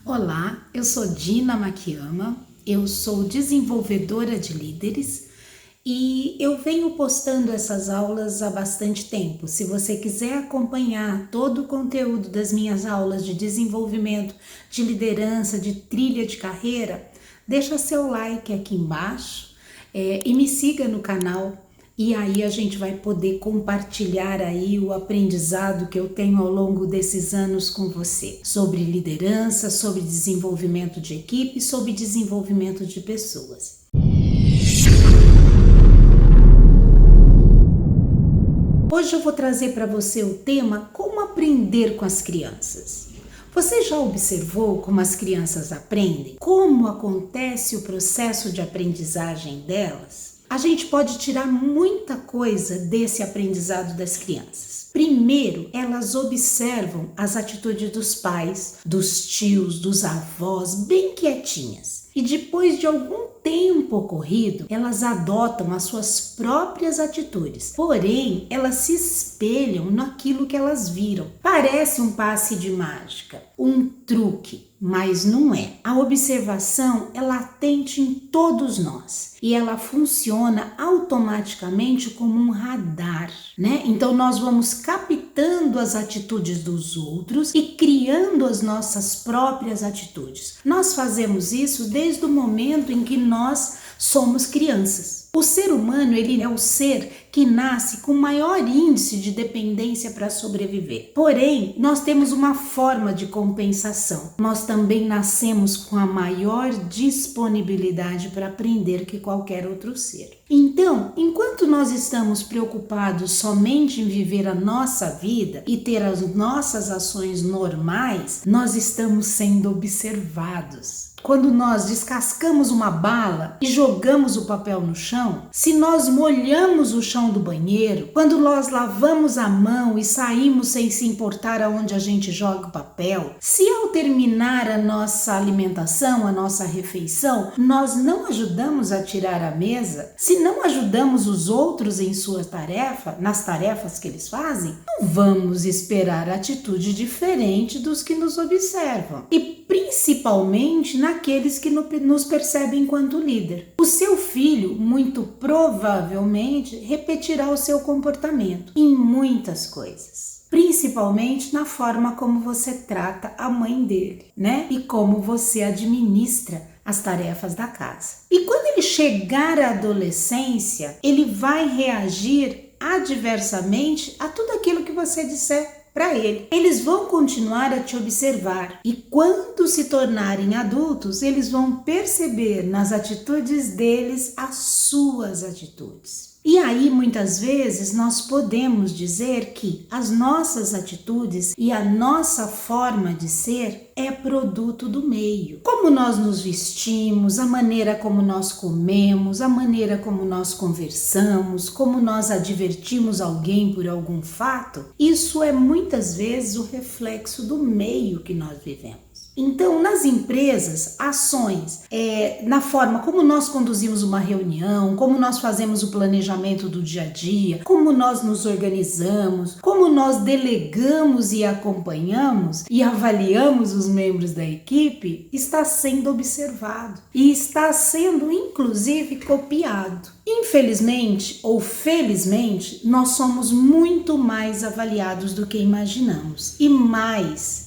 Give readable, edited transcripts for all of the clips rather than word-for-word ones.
Olá, eu sou Dina Makiyama, eu sou desenvolvedora de líderes e eu venho postando essas aulas há bastante tempo. Se você quiser acompanhar todo o conteúdo das minhas aulas de desenvolvimento, de liderança, de trilha de carreira, deixa seu like aqui embaixo e me siga no canal. E aí a gente vai poder compartilhar aí o aprendizado que eu tenho ao longo desses anos com você, sobre liderança, sobre desenvolvimento de equipe, sobre desenvolvimento de pessoas. Hoje eu vou trazer para você o tema como aprender com as crianças. Você já observou como as crianças aprendem? Como acontece o processo de aprendizagem delas? A gente pode tirar muita coisa desse aprendizado das crianças. Primeiro, elas observam as atitudes dos pais, dos tios, dos avós, bem quietinhas. E depois de algum tempo ocorrido, elas adotam as suas próprias atitudes. Porém, elas se espelham naquilo que elas viram. Parece um passe de mágica, um truque, mas não é. A observação é latente em todos nós e ela funciona automaticamente como um radar, né? Então nós vamos captando as atitudes dos outros e criando as nossas próprias atitudes. Nós fazemos isso desde o momento em que nós somos crianças. O ser humano, ele é o ser que nasce com maior índice de dependência para sobreviver. Porém, nós temos uma forma de compensação. Nós também nascemos com a maior disponibilidade para aprender que qualquer outro ser. Então, enquanto nós estamos preocupados somente em viver a nossa vida e ter as nossas ações normais, nós estamos sendo observados. Quando nós descascamos uma bala e jogamos o papel no chão, se nós molhamos o chão do banheiro, quando nós lavamos a mão e saímos sem se importar aonde a gente joga o papel, se ao terminar a nossa alimentação, a nossa refeição, nós não ajudamos a tirar a mesa, se não ajudamos os outros em sua tarefa, nas tarefas que eles fazem, não vamos esperar atitude diferente dos que nos observam. E principalmente naqueles que nos percebem enquanto líder. O seu filho, muito provavelmente, repetirá o seu comportamento em muitas coisas. Principalmente na forma como você trata a mãe dele, né? E como você administra as tarefas da casa. E quando ele chegar à adolescência, ele vai reagir adversamente a tudo aquilo que você disser para ele. Eles vão continuar a te observar e quando se tornarem adultos, eles vão perceber nas atitudes deles as suas atitudes. E aí, muitas vezes, nós podemos dizer que as nossas atitudes e a nossa forma de ser é produto do meio. Como nós nos vestimos, a maneira como nós comemos, a maneira como nós conversamos, como nós advertimos alguém por algum fato, isso é muitas vezes o reflexo do meio que nós vivemos. Então, nas empresas, ações, na forma como nós conduzimos uma reunião, como nós fazemos o planejamento do dia a dia, como nós nos organizamos, como nós delegamos e acompanhamos e avaliamos os membros da equipe, está sendo observado e está sendo, inclusive, copiado. Infelizmente ou felizmente, nós somos muito mais avaliados do que imaginamos e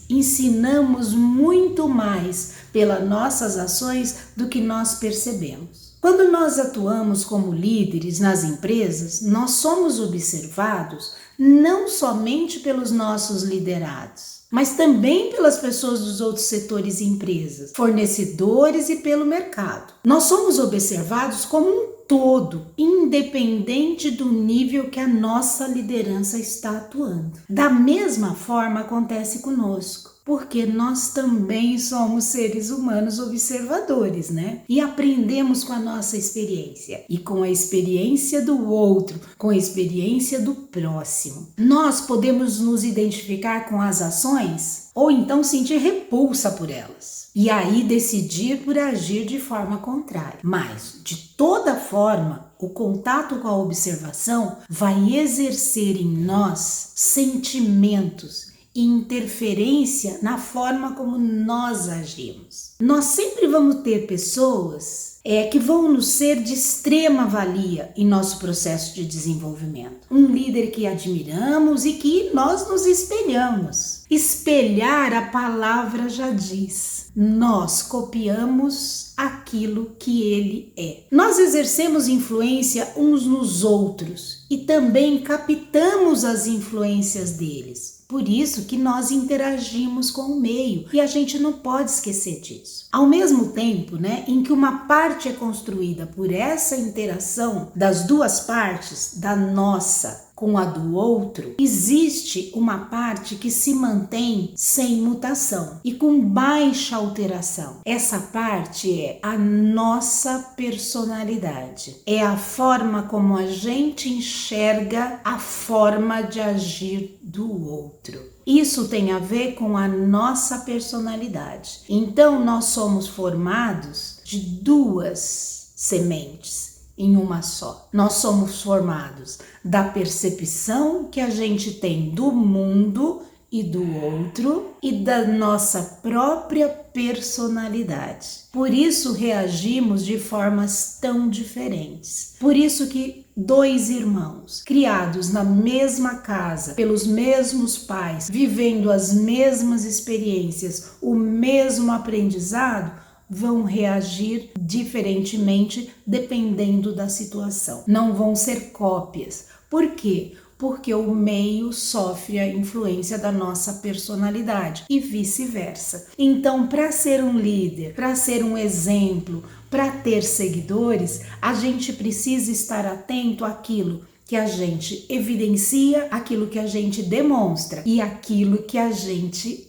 ensinamos muito mais pelas nossas ações do que nós percebemos. Quando nós atuamos como líderes nas empresas, nós somos observados não somente pelos nossos liderados, mas também pelas pessoas dos outros setores e empresas, fornecedores e pelo mercado. Nós somos observados como um todo, independente do nível que a nossa liderança está atuando. Da mesma forma acontece conosco, porque nós também somos seres humanos observadores, né? E aprendemos com a nossa experiência e com a experiência do outro, com a experiência do próximo. Nós podemos nos identificar com as ações ou então sentir repulsa por elas e aí decidir por agir de forma contrária. Mas, de toda forma, o contato com a observação vai exercer em nós sentimentos interferência na forma como nós agimos. Nós sempre vamos ter pessoas que vão nos ser de extrema valia em nosso processo de desenvolvimento. Um líder que admiramos e que nós nos espelhamos. Espelhar, a palavra já diz. Nós copiamos aquilo que ele é. Nós exercemos influência uns nos outros e também captamos as influências deles. Por isso que nós interagimos com o meio e a gente não pode esquecer disso. Ao mesmo tempo, em que uma parte é construída por essa interação das duas partes, da nossa com a do outro, existe uma parte que se mantém sem mutação e com baixa alteração. Essa parte é a nossa personalidade. É a forma como a gente enxerga a forma de agir do outro. Isso tem a ver com a nossa personalidade. Então, nós somos formados de duas sementes em uma só. Nós somos formados da percepção que a gente tem do mundo e do outro e da nossa própria personalidade. Por isso reagimos de formas tão diferentes. Por isso que dois irmãos, criados na mesma casa, pelos mesmos pais, vivendo as mesmas experiências, o mesmo aprendizado, vão reagir diferentemente dependendo da situação. Não vão ser cópias. Por quê? Porque o meio sofre a influência da nossa personalidade e vice-versa. Então, para ser um líder, para ser um exemplo, para ter seguidores, a gente precisa estar atento àquilo que a gente evidencia, aquilo que a gente demonstra e aquilo que a gente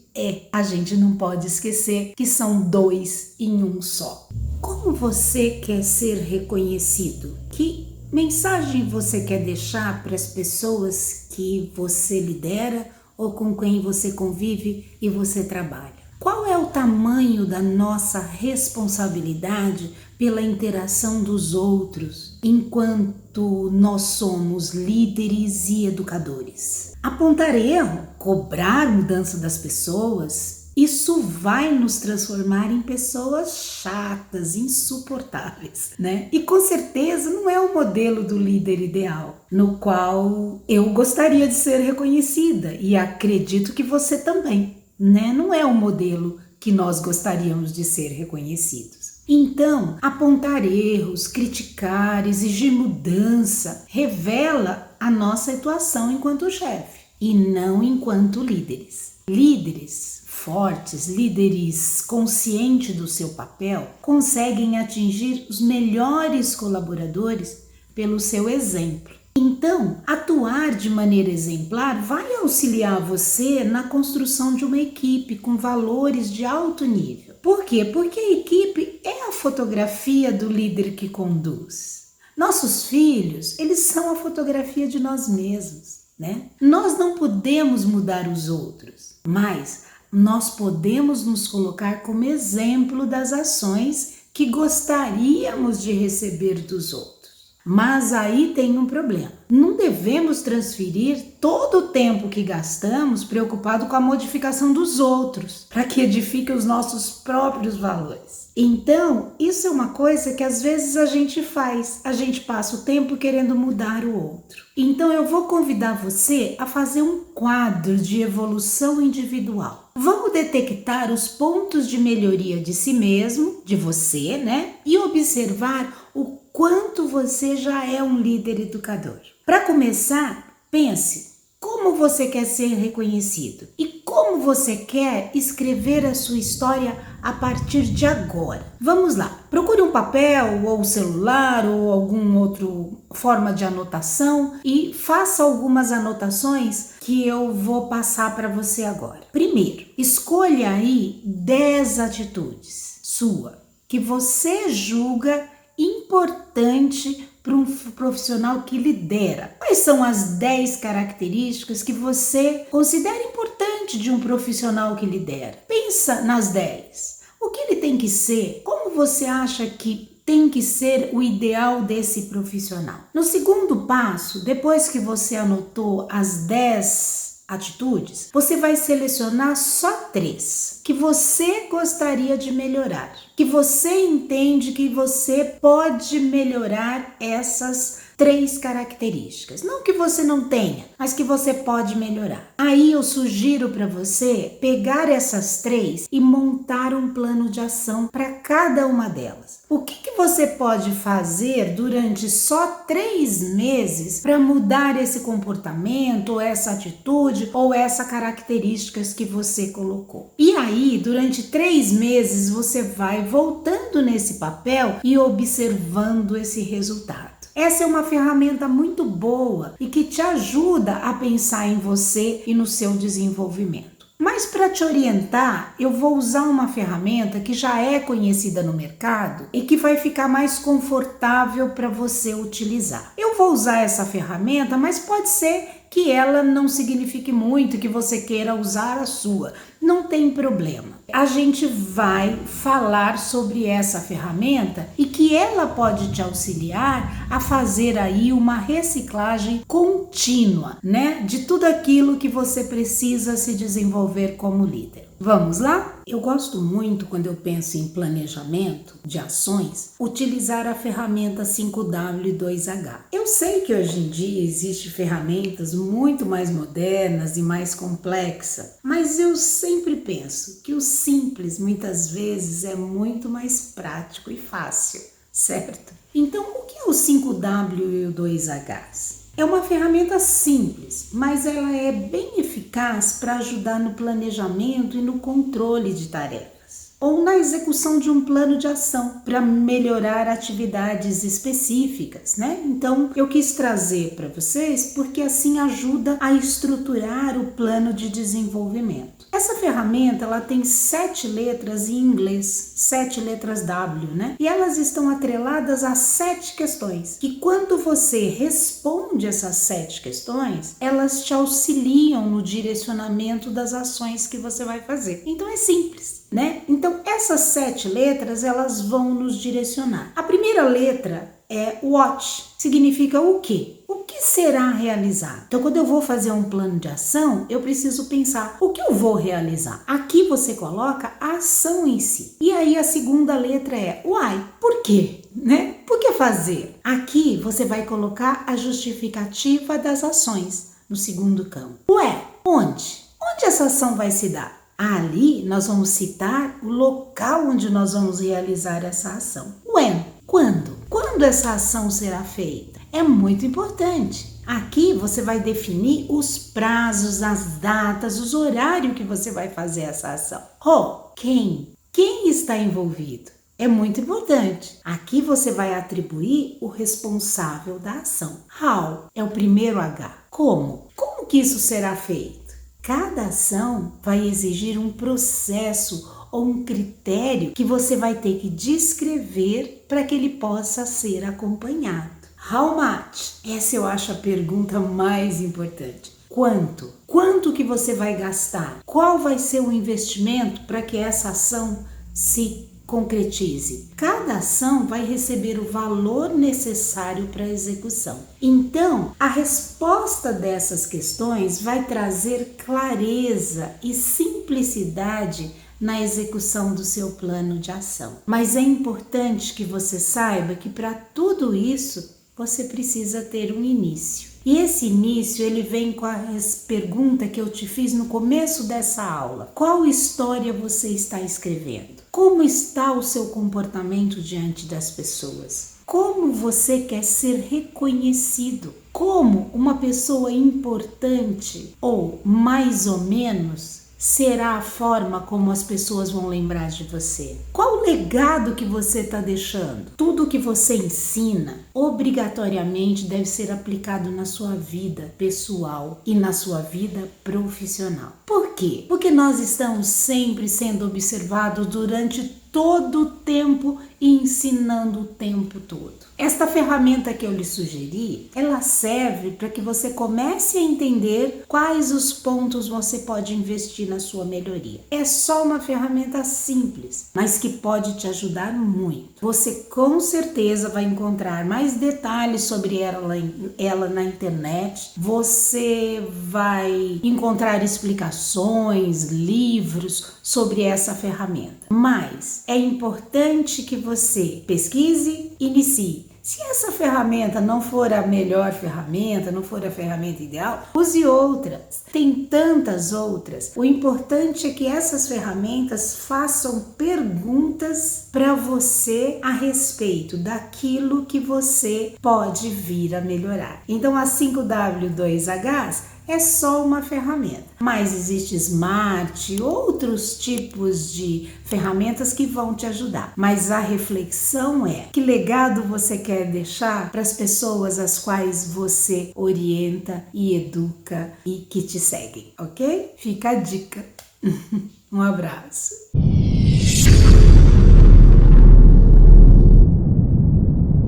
a gente não pode esquecer que são dois em um só. Como você quer ser reconhecido? Que mensagem você quer deixar para as pessoas que você lidera ou com quem você convive e você trabalha? Qual é o tamanho da nossa responsabilidade pela interação dos outros enquanto nós somos líderes e educadores? Apontar erro, cobrar mudança das pessoas, isso vai nos transformar em pessoas chatas, insuportáveis, E com certeza não é o modelo do líder ideal, no qual eu gostaria de ser reconhecida e acredito que você também, Não é o modelo que nós gostaríamos de ser reconhecidos. Então, apontar erros, criticar, exigir mudança, revela a nossa atuação enquanto chefe e não enquanto líderes. Líderes fortes, líderes conscientes do seu papel, conseguem atingir os melhores colaboradores pelo seu exemplo. Então, atuar de maneira exemplar vai auxiliar você na construção de uma equipe com valores de alto nível. Por quê? Porque a equipe é a fotografia do líder que conduz. Nossos filhos, eles são a fotografia de nós mesmos, Nós não podemos mudar os outros, mas nós podemos nos colocar como exemplo das ações que gostaríamos de receber dos outros. Mas aí tem um problema. Não devemos transferir todo o tempo que gastamos preocupado com a modificação dos outros, para que edifique os nossos próprios valores. Então, isso é uma coisa que às vezes a gente faz. A gente passa o tempo querendo mudar o outro. Então, eu vou convidar você a fazer um quadro de evolução individual. Vamos detectar os pontos de melhoria de si mesmo, de você, E observar o quanto você já é um líder educador. Para começar, pense como você quer ser reconhecido e como você quer escrever a sua história a partir de agora. Vamos lá, procure um papel ou celular ou alguma outra forma de anotação e faça algumas anotações que eu vou passar para você agora. Primeiro, escolha aí 10 atitudes sua que você julga importante para um profissional que lidera. Quais são as 10 características que você considera importante de um profissional que lidera? Pensa nas 10. O que ele tem que ser? Como você acha que tem que ser o ideal desse profissional? No segundo passo, depois que você anotou as 10 atitudes, você vai selecionar só 3 que você gostaria de melhorar, que você entende que você pode melhorar essas 3 características. Não que você não tenha, mas que você pode melhorar. Aí eu sugiro para você pegar essas 3 e montar um plano de ação para cada uma delas. O que você pode fazer durante só 3 meses para mudar esse comportamento, ou essa atitude, ou essa características que você colocou? E aí, durante 3 meses, você vai voltando nesse papel e observando esse resultado. Essa é uma ferramenta muito boa e que te ajuda a pensar em você e no seu desenvolvimento. Mas para te orientar, eu vou usar uma ferramenta que já é conhecida no mercado e que vai ficar mais confortável para você utilizar. Eu vou usar essa ferramenta, mas pode ser que ela não signifique muito, que você queira usar a sua. Não tem problema. A gente vai falar sobre essa ferramenta e que ela pode te auxiliar a fazer aí uma reciclagem contínua, né? De tudo aquilo que você precisa se desenvolver como líder. Vamos lá? Eu gosto muito, quando eu penso em planejamento de ações, utilizar a ferramenta 5W e 2H. Eu sei que hoje em dia existem ferramentas muito mais modernas e mais complexas, mas eu sempre penso que o simples muitas vezes é muito mais prático e fácil, certo? Então, o que é o 5W e o 2Hs? É uma ferramenta simples, mas ela é bem eficaz para ajudar no planejamento e no controle de tarefas, ou na execução de um plano de ação para melhorar atividades específicas, né? Então, eu quis trazer para vocês porque assim ajuda a estruturar o plano de desenvolvimento. Essa ferramenta, ela tem 7 letras em inglês, 7 letras W, né? E elas estão atreladas a 7 questões. E quando você responde essas 7 questões, elas te auxiliam no direcionamento das ações que você vai fazer. Então é simples, né? Então essas 7 letras, elas vão nos direcionar. A primeira letra é what, significa o quê? O que será realizado? Então, quando eu vou fazer um plano de ação, eu preciso pensar o que eu vou realizar. Aqui você coloca a ação em si. E aí a segunda letra é why, por quê? Né? Por que fazer? Aqui você vai colocar a justificativa das ações no segundo campo. Ué, onde? Onde essa ação vai se dar? Ali nós vamos citar o local onde nós vamos realizar essa ação. When, quando? Quando essa ação será feita? É muito importante. Aqui você vai definir os prazos, as datas, os horários que você vai fazer essa ação. Quem? Quem está envolvido? É muito importante. Aqui você vai atribuir o responsável da ação. How é o primeiro H. Como? Como que isso será feito? Cada ação vai exigir um processo ou um critério que você vai ter que descrever para que ele possa ser acompanhado. How much? Essa eu acho a pergunta mais importante. Quanto? Quanto que você vai gastar? Qual vai ser o investimento para que essa ação se concretize? Cada ação vai receber o valor necessário para a execução. Então, a resposta dessas questões vai trazer clareza e simplicidade na execução do seu plano de ação. Mas é importante que você saiba que para tudo isso você precisa ter um início. E esse início, ele vem com a pergunta que eu te fiz no começo dessa aula. Qual história você está escrevendo? Como está o seu comportamento diante das pessoas? Como você quer ser reconhecido? Como uma pessoa importante ou mais ou menos será a forma como as pessoas vão lembrar de você? Qual o legado que você está deixando? Tudo que você ensina obrigatoriamente deve ser aplicado na sua vida pessoal e na sua vida profissional. Por quê? Porque nós estamos sempre sendo observados durante todo o tempo e ensinando o tempo todo. Esta ferramenta que eu lhe sugeri, ela serve para que você comece a entender quais os pontos você pode investir na sua melhoria. É só uma ferramenta simples, mas que pode te ajudar muito. Você com certeza vai encontrar mais detalhes sobre ela na internet. Você vai encontrar explicações, livros sobre essa ferramenta. Mas é importante que você pesquise, inicie. Se essa ferramenta não for a melhor ferramenta, não for a ferramenta ideal, use outras. Tem tantas outras. O importante é que essas ferramentas façam perguntas para você a respeito daquilo que você pode vir a melhorar. Então, a 5W2Hs é só uma ferramenta, mas existe Smart, outros tipos de ferramentas que vão te ajudar. Mas a reflexão é: que legado você quer deixar para as pessoas às quais você orienta e educa e que te seguem, ok? Fica a dica. Um abraço.